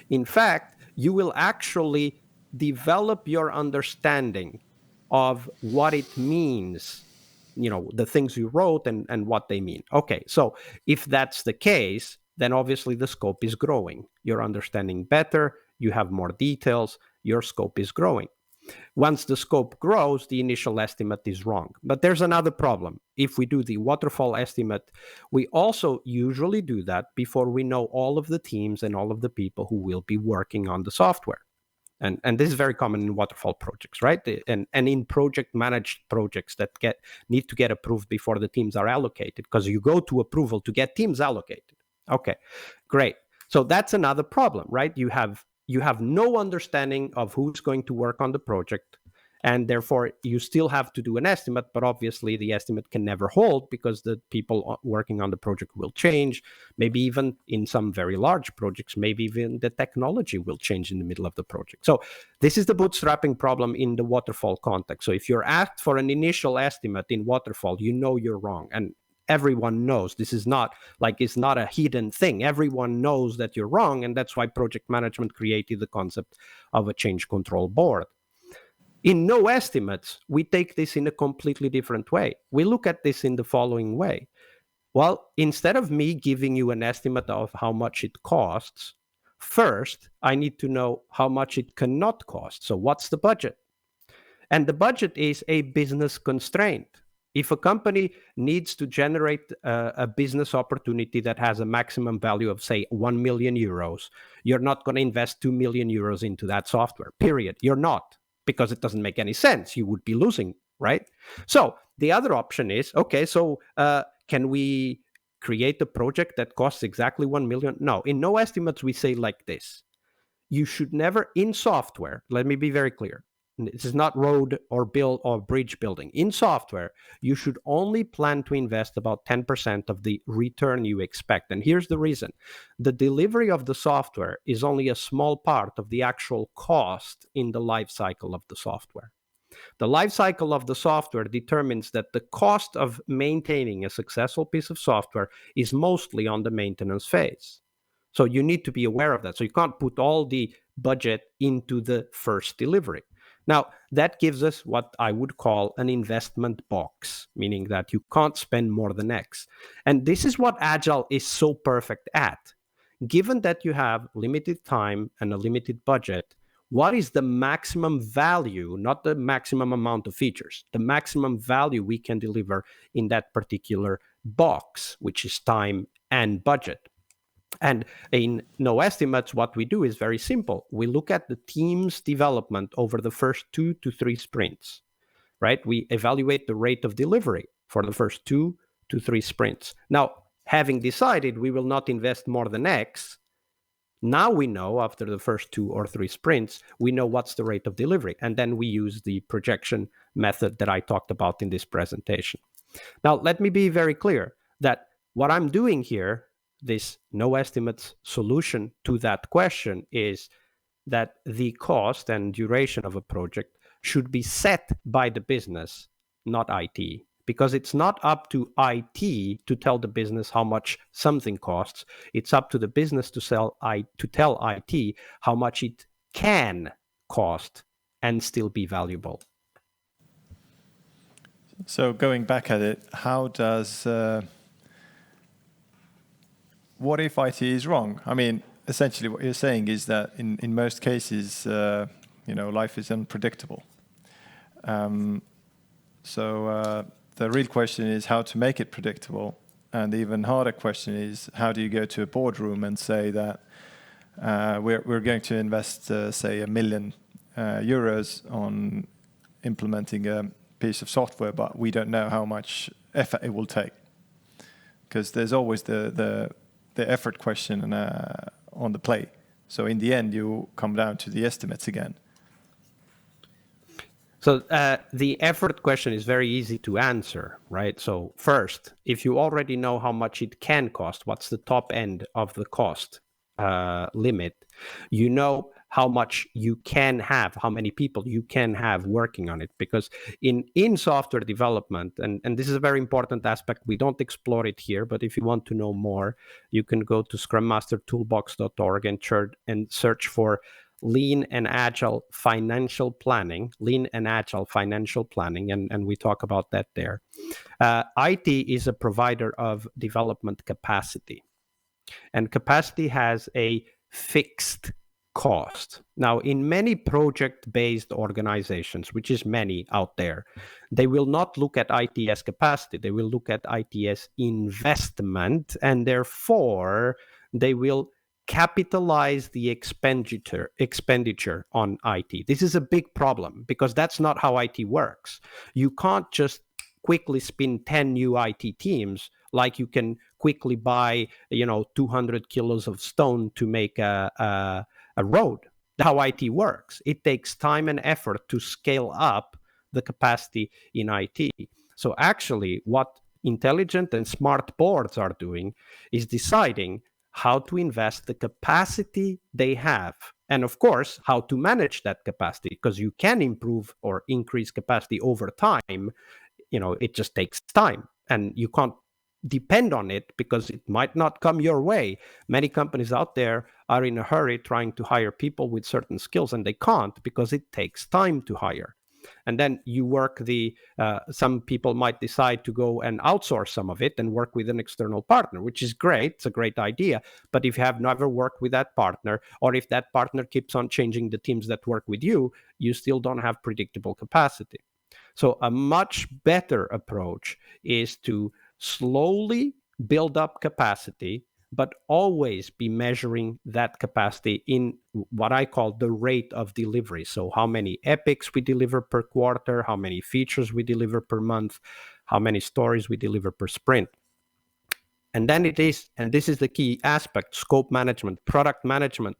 S3: In fact, you will actually develop your understanding of what it means, the things you wrote and what they mean. Okay, so if that's the case, then obviously the scope is growing. You're understanding better, you have more details, your scope is growing. Once the scope grows, the initial estimate is wrong. But there's another problem. If we do the waterfall estimate, we also usually do that before we know all of the teams and all of the people who will be working on the software. And this is very common in waterfall projects, right? And in project managed projects that need to get approved before the teams are allocated, because you go to approval to get teams allocated. Okay, great. So that's another problem, right? You have no understanding of who's going to work on the project, and therefore you still have to do an estimate, but obviously the estimate can never hold because the people working on the project will change. Maybe even in some very large projects, maybe even the technology will change in the middle of the project. So this is the bootstrapping problem in the waterfall context. So if you're asked for an initial estimate in waterfall, you know you're wrong. And everyone knows this is not it's not a hidden thing. Everyone knows that you're wrong. And that's why project management created the concept of a change control board. In no estimates, we take this in a completely different way. We look at this in the following way. Well, instead of me giving you an estimate of how much it costs, first, I need to know how much it cannot cost. So what's the budget? And the budget is a business constraint. If a company needs to generate a business opportunity that has a maximum value of, say, 1 million euros, you're not going to invest 2 million euros into that software, period. You're not, because it doesn't make any sense. You would be losing, right? So the other option is, okay, so can we create a project that costs exactly 1 million? No, in no estimates, we say like this. You should never, in software, let me be very clear. This is not road or build or bridge building. In software, you should only plan to invest about 10% of the return you expect. And here's the reason. The delivery of the software is only a small part of the actual cost in the life cycle of the software. The life cycle of the software determines that the cost of maintaining a successful piece of software is mostly on the maintenance phase. So you need to be aware of that. So you can't put all the budget into the first delivery. Now, that gives us what I would call an investment box, meaning that you can't spend more than X. And this is what Agile is so perfect at. Given that you have limited time and a limited budget, what is the maximum value, not the maximum amount of features, the maximum value we can deliver in that particular box, which is time and budget? And in no estimates, what we do is very simple. We look at the team's development over the first 2 to 3 sprints, right? We evaluate the rate of delivery for the first 2 to 3 sprints. Now, having decided we will not invest more than X, now we know after the first 2 or 3 sprints, we know what's the rate of delivery. And then we use the projection method that I talked about in this presentation. Now, let me be very clear that what I'm doing here, this no estimates solution to that question, is that the cost and duration of a project should be set by the business, not IT, because it's not up to IT to tell the business how much something costs. It's up to the business to tell IT how much it can cost and still be valuable.
S1: So going back at it, how does what if IT is wrong? I mean, essentially what you're saying is that in most cases, life is unpredictable. So the real question is how to make it predictable. And the even harder question is, how do you go to a boardroom and say that we're going to invest, say, 1 million euros on implementing a piece of software, but we don't know how much effort it will take? Because there's always the effort question on the play. So in the end, you come down to the estimates again.
S3: So the effort question is very easy to answer, right? So first, if you already know how much it can cost, what's the top end of the cost limit, you know how much you can have, how many people you can have working on it. Because in software development, and this is a very important aspect, we don't explore it here, but if you want to know more, you can go to scrummastertoolbox.org and search for lean and agile financial planning, and we talk about that there. IT is a provider of development capacity, and capacity has a fixed cost. Now, in many project-based organizations, which is many out there, they will not look at IT as capacity. They will look at IT as investment, and therefore they will capitalize the expenditure on IT. This is a big problem because that's not how IT works. You can't just quickly spin 10 new IT teams like you can quickly buy 200 kilos of stone to make a road. How IT works. It takes time and effort to scale up the capacity in IT. So actually, what intelligent and smart boards are doing is deciding how to invest the capacity they have. And of course, how to manage that capacity, because you can improve or increase capacity over time. It just takes time, and you can't depend on it because it might not come your way. Many companies out there are in a hurry trying to hire people with certain skills, and they can't because it takes time to hire. And then you work some people might decide to go and outsource some of it and work with an external partner, which is great. It's a great idea. But if you have never worked with that partner, or if that partner keeps on changing the teams that work with you, you still don't have predictable capacity. So a much better approach is to slowly build up capacity, but always be measuring that capacity in what I call the rate of delivery. So how many epics we deliver per quarter, how many features we deliver per month, how many stories we deliver per sprint. And then this is the key aspect, scope management, product management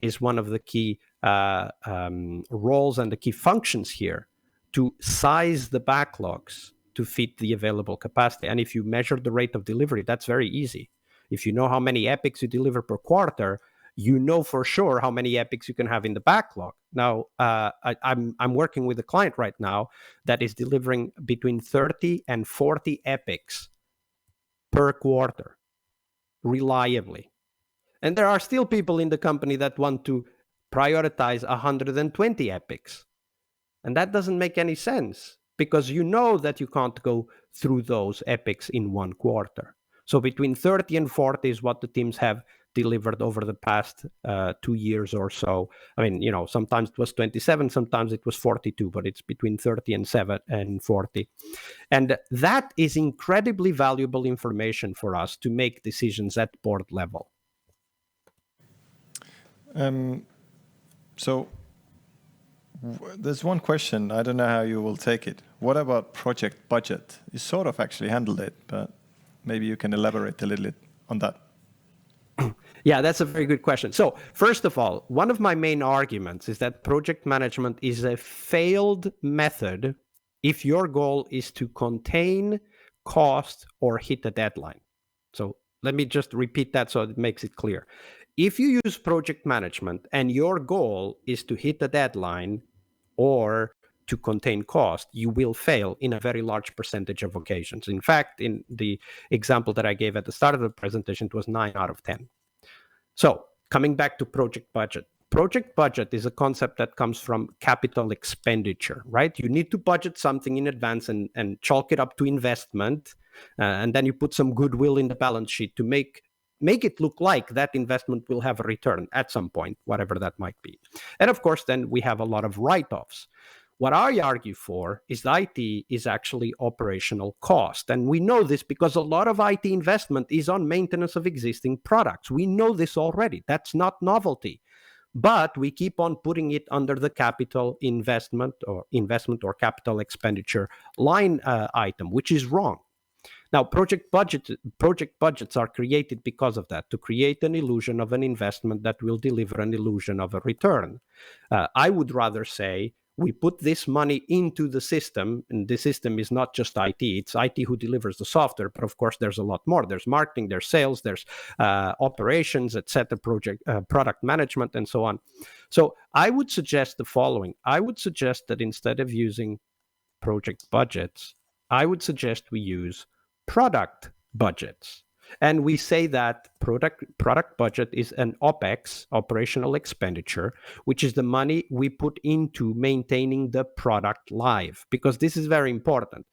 S3: is one of the key roles and the key functions here to size the backlogs to fit the available capacity. And if you measure the rate of delivery, that's very easy. If you know how many epics you deliver per quarter, you know for sure how many epics you can have in the backlog. Now, I'm working with a client right now that is delivering between 30 and 40 epics per quarter, reliably. And there are still people in the company that want to prioritize 120 epics. And that doesn't make any sense because you know that you can't go through those epics in one quarter. So between 30 and 40 is what the teams have delivered over the past 2 years or so. I mean, sometimes it was 27, sometimes it was 42, but it's between 30 and 40. And that is incredibly valuable information for us to make decisions at board level.
S1: So there's one question, I don't know how you will take it. What about project budget? You sort of actually handled it, but maybe you can elaborate a little bit on that.
S3: Yeah, that's a very good question. So first of all, one of my main arguments is that project management is a failed method if your goal is to contain cost or hit a deadline. So let me just repeat that so it makes it clear. If you use project management and your goal is to hit a deadline or to contain cost, you will fail in a very large percentage of occasions. In fact, in the example that I gave at the start of the presentation, it was 9 out of 10. So coming back to project budget. Project budget is a concept that comes from capital expenditure, right? You need to budget something in advance and chalk it up to investment. And then you put some goodwill in the balance sheet to make it look like that investment will have a return at some point, whatever that might be. And of course, then we have a lot of write-offs. What I argue for is that IT is actually operational cost. And we know this because a lot of IT investment is on maintenance of existing products. We know this already. That's not novelty. But we keep on putting it under the capital investment or capital expenditure line item, which is wrong. Now, project budgets are created because of that, to create an illusion of an investment that will deliver an illusion of a return. I would rather say we put this money into the system, and the system is not just IT, it's IT who delivers the software, but of course there's a lot more. There's marketing, there's sales, there's operations, etc., product management, and so on. So I would suggest the following. I would suggest that instead of using project budgets, I would suggest we use product budgets. And we say that product budget is an OPEX, operational expenditure, which is the money we put into maintaining the product live, because this is very important.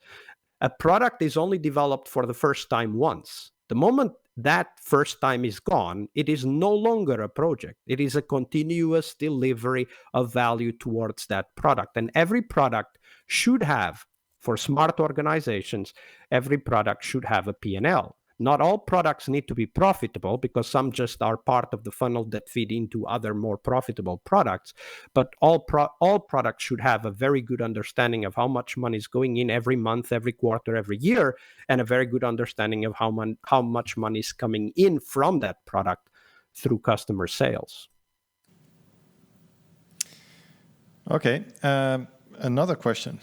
S3: A product is only developed for the first time once. The moment that first time is gone, it is no longer a project. It is a continuous delivery of value towards that product. And every product should have, for smart organizations, every product should have a P&L. Not all products need to be profitable, because some just are part of the funnel that feed into other more profitable products. But all products should have a very good understanding of how much money is going in every month, every quarter, every year, and a very good understanding of how much money is coming in from that product through customer sales.
S1: Okay, another question.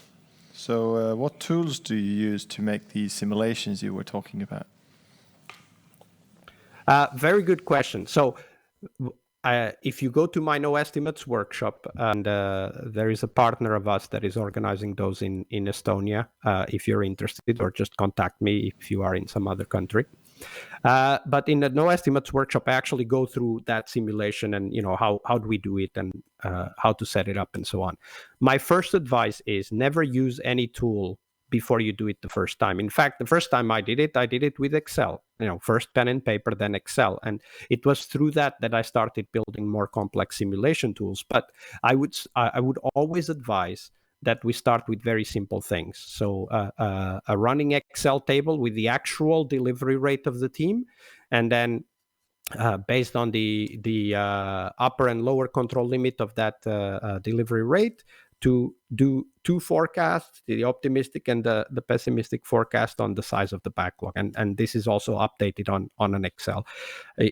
S1: So what tools do you use to make these simulations you were talking about?
S3: Very good question. So if you go to my No Estimates workshop, and there is a partner of us that is organizing those in Estonia, if you're interested, or just contact me if you are in some other country. But in the No Estimates workshop, I actually go through that simulation and, how do we do it, and how to set it up and so on. My first advice is never use any tool before you do it the first time. In fact, the first time I did it with Excel. First pen and paper, then Excel. And it was through that I started building more complex simulation tools. But I would always advise that we start with very simple things. So a running Excel table with the actual delivery rate of the team, and then based on the upper and lower control limit of that delivery rate, to do two forecasts, the optimistic and the pessimistic forecast on the size of the backlog. And this is also updated on an Excel.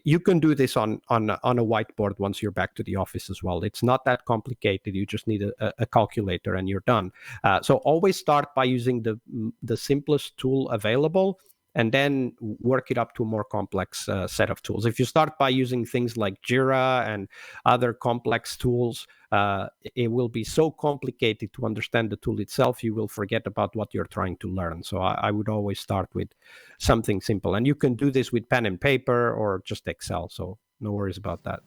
S3: You can do this on a whiteboard once you're back to the office as well. It's not that complicated. You just need a calculator and you're done. So always start by using the simplest tool available, and then work it up to a more complex set of tools. If you start by using things like Jira and other complex tools, it will be so complicated to understand the tool itself, you will forget about what you're trying to learn. So I would always start with something simple. And you can do this with pen and paper or just Excel, so no worries about that.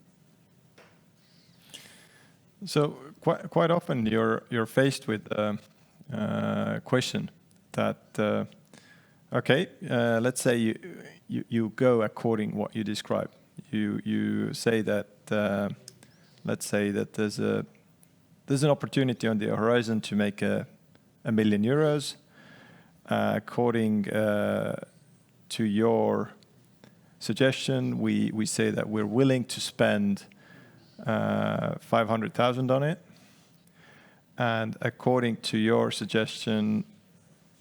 S1: So quite often you're faced with a question that... Okay, let's say you go according what you describe. You say that let's say that there's an opportunity on the horizon to make €1 million. According to your suggestion, we say that we're willing to spend 500,000 on it, and according to your suggestion,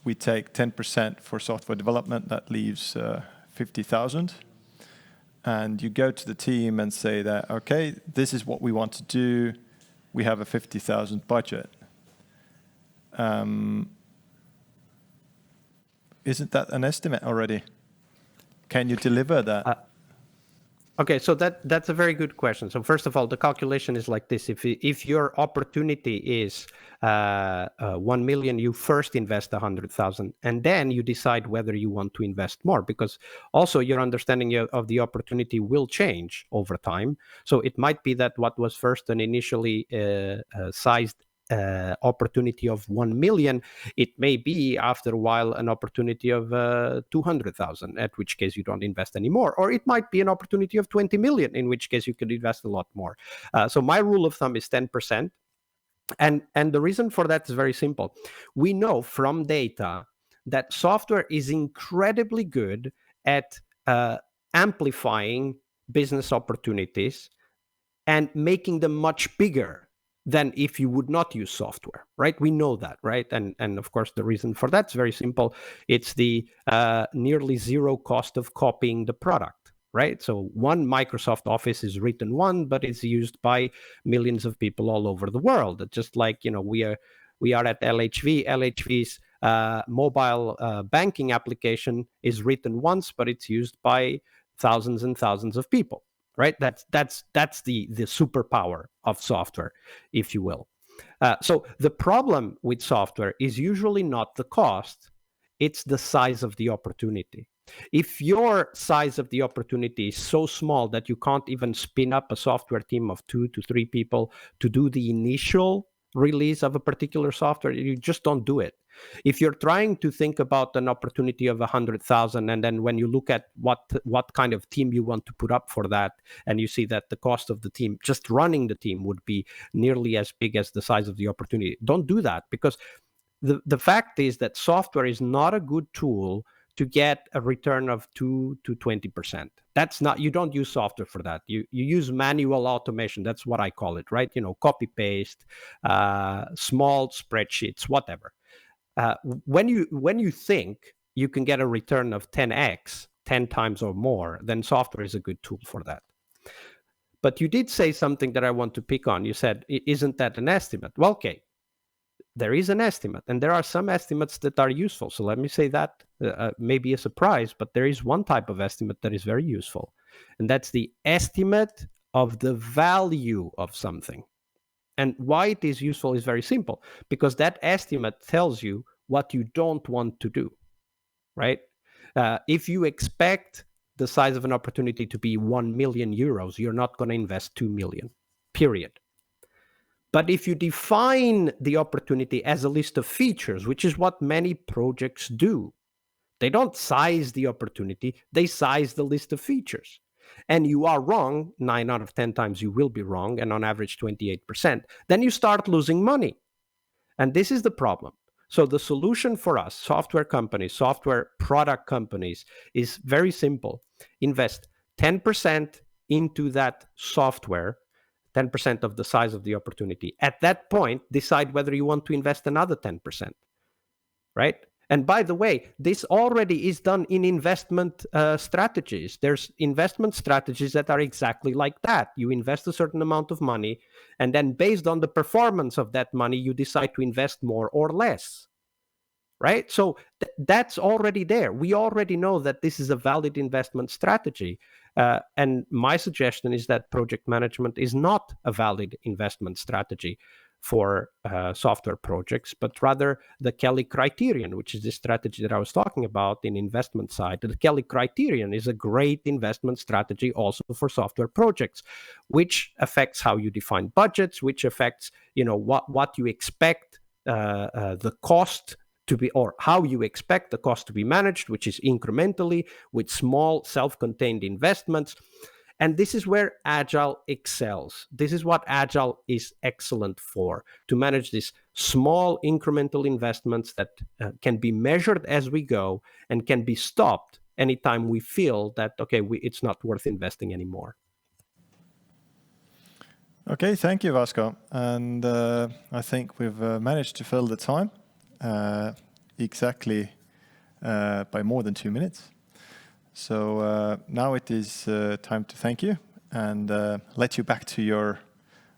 S1: we take 10% for software development. That leaves 50,000. And you go to the team and say that, okay, this is what we want to do. We have a 50,000 budget. Isn't that an estimate already? Can you deliver that?
S3: Okay, so that's a very good question. So first of all, the calculation is like this. If your opportunity is 1 million, you first invest 100,000, and then you decide whether you want to invest more, because also your understanding of the opportunity will change over time. So it might be that what was first an initially sized opportunity of 1 million, it may be after a while an opportunity of 200,000, at which case you don't invest anymore. Or it might be an opportunity of 20 million, in which case you could invest a lot more. So my rule of thumb is 10%. And the reason for that is very simple. We know from data that software is incredibly good at amplifying business opportunities and making them much bigger than if you would not use software, right? We know that, right? And of course, the reason for that's very simple. It's the nearly zero cost of copying the product, right? So one Microsoft Office is written but it's used by millions of people all over the world. Just like, we are at LHV. LHV's mobile banking application is written once, but it's used by thousands and thousands of people. Right, that's the superpower of software, if you will. So the problem with software is usually not the cost; it's the size of the opportunity. If your size of the opportunity is so small that you can't even spin up a software team of 2 to 3 people to do the initial release of a particular software, you just don't do it. If you're trying to think about an opportunity of 100,000, and then when you look at what kind of team you want to put up for that, and you see that the cost of the team, just running the team, would be nearly as big as the size of the opportunity, don't do that, because the fact is that software is not a good tool to get a return of 2 to 20%. That's not, you don't use software for that. You use manual automation. That's what I call it, right? Copy paste, small spreadsheets, whatever. When you think you can get a return of 10x, 10 times or more, then software is a good tool for that. But you did say something that I want to pick on. You said, isn't that an estimate? Well, okay. There is an estimate, and there are some estimates that are useful. So let me say that may be a surprise, but there is one type of estimate that is very useful, and that's the estimate of the value of something. And why it is useful is very simple, because that estimate tells you what you don't want to do, right? If you expect the size of an opportunity to be 1 million euros, you're not going to invest 2 million, period. But if you define the opportunity as a list of features, which is what many projects do, they don't size the opportunity, they size the list of features. And you are wrong, 9 out of 10 times you will be wrong, and on average 28%. Then you start losing money. And this is the problem. So the solution for us, software companies, software product companies, is very simple. Invest 10% into that software, 10% of the size of the opportunity. At that point, decide whether you want to invest another 10%, right? And by the way, this already is done in investment strategies. There's investment strategies that are exactly like that. You invest a certain amount of money, and then based on the performance of that money, you decide to invest more or less, right? So that's already there. We already know that this is a valid investment strategy. And my suggestion is that project management is not a valid investment strategy for software projects, but rather the Kelly criterion, which is the strategy that I was talking about in investment side. The Kelly criterion is a great investment strategy also for software projects, which affects how you define budgets, which affects what you expect the cost to be, or how you expect the cost to be managed, which is incrementally with small self-contained investments. And this is where Agile excels. This is what Agile is excellent for, to manage these small incremental investments that can be measured as we go and can be stopped anytime we feel that, okay, it's not worth investing anymore.
S1: Okay, thank you, Vasco. And I think we've managed to fill the time exactly by more than 2 minutes. So now it is time to thank you and let you back to your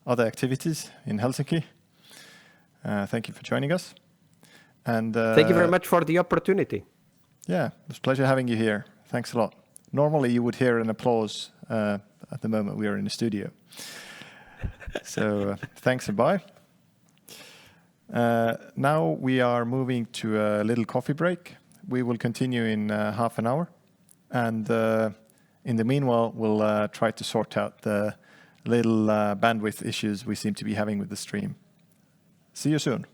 S1: other activities in Helsinki. Thank you for joining us. And
S3: thank you very much for the opportunity.
S1: Yeah, it was a pleasure having you here. Thanks a lot. Normally you would hear an applause at the moment we are in the studio. So thanks and bye. Now we are moving to a little coffee break. We will continue in half an hour. And in the meanwhile, we'll try to sort out the little bandwidth issues we seem to be having with the stream. See you soon.